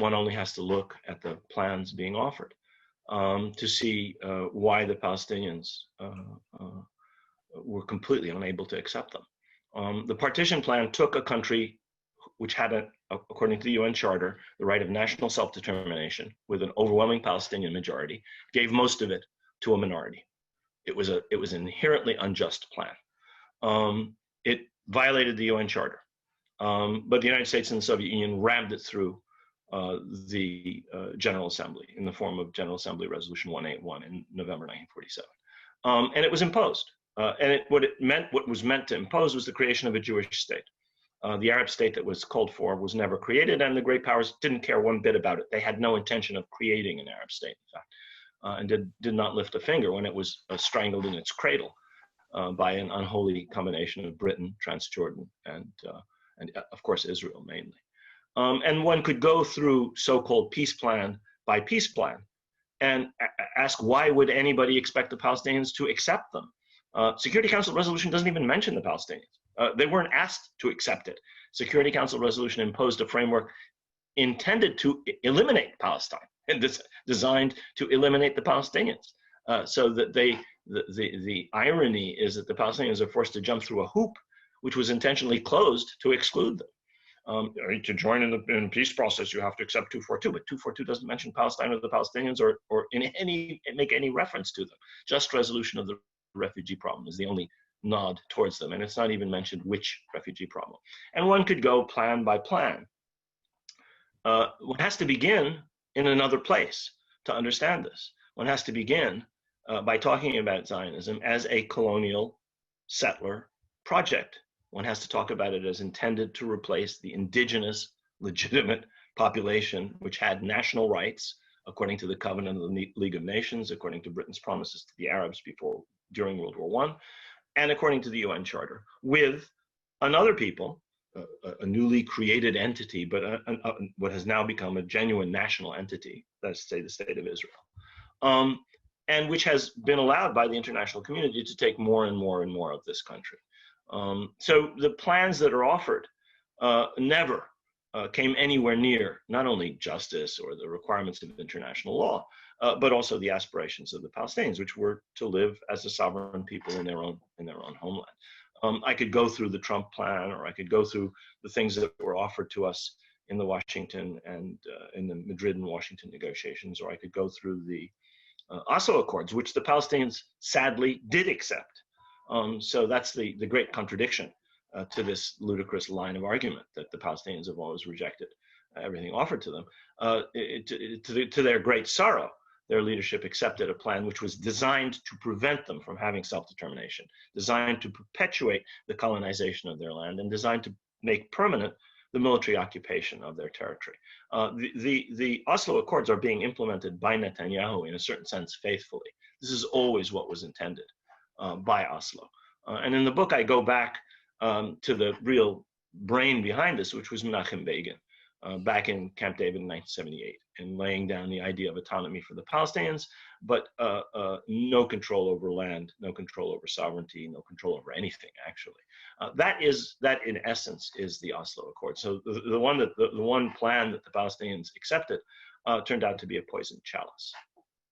one only has to look at the plans being offered to see why the Palestinians were completely unable to accept them. The partition plan took a country which had, according to the UN Charter, the right of national self-determination with an overwhelming Palestinian majority, gave most of it to a minority. It was an inherently unjust plan. It violated the UN Charter, but the United States and the Soviet Union rammed it through the General Assembly in the form of General Assembly Resolution 181 in November 1947, and it was imposed. What was meant to impose was the creation of a Jewish state. The Arab state that was called for was never created, and the great powers didn't care one bit about it. They had no intention of creating an Arab state, in fact, and did not lift a finger when it was strangled in its cradle by an unholy combination of Britain, Transjordan, and of course Israel mainly. And one could go through so-called peace plan by peace plan and ask, why would anybody expect the Palestinians to accept them? Security Council resolution doesn't even mention the Palestinians. They weren't asked to accept it. Security Council resolution imposed a framework intended to eliminate Palestine and designed to eliminate the Palestinians. So that the irony is that the Palestinians are forced to jump through a hoop which was intentionally closed to exclude them. To join in the peace process, you have to accept 242, but 242 doesn't mention Palestine or the Palestinians or make any reference to them. Just resolution of the refugee problem is the only nod towards them, and it's not even mentioned which refugee problem. And one could go plan by plan. One has to begin in another place to understand this. One has to begin by talking about Zionism as a colonial settler project. One has to talk about it as intended to replace the indigenous, legitimate population, which had national rights, according to the Covenant of the League of Nations, according to Britain's promises to the Arabs during World War I, and according to the UN Charter, with another people, a newly created entity, but what has now become a genuine national entity, let's say the State of Israel, and which has been allowed by the international community to take more and more and more of this country. So the plans that are offered never came anywhere near not only justice or the requirements of international law, but also the aspirations of the Palestinians, which were to live as a sovereign people in their own homeland. I could go through the Trump plan, or I could go through the things that were offered to us in the Washington and in the Madrid and Washington negotiations, or I could go through the Oslo Accords, which the Palestinians sadly did accept. So that's the great contradiction to this ludicrous line of argument that the Palestinians have always rejected everything offered to them. To their great sorrow, their leadership accepted a plan which was designed to prevent them from having self-determination, designed to perpetuate the colonization of their land, and designed to make permanent the military occupation of their territory. The Oslo Accords are being implemented by Netanyahu in a certain sense faithfully. This is always what was intended by Oslo. And in the book, I go back to the real brain behind this, which was Menachem Begin, back in Camp David in 1978, and laying down the idea of autonomy for the Palestinians, but no control over land, no control over sovereignty, no control over anything, actually. That in essence is the Oslo Accord. So the one plan that the Palestinians accepted turned out to be a poisoned chalice.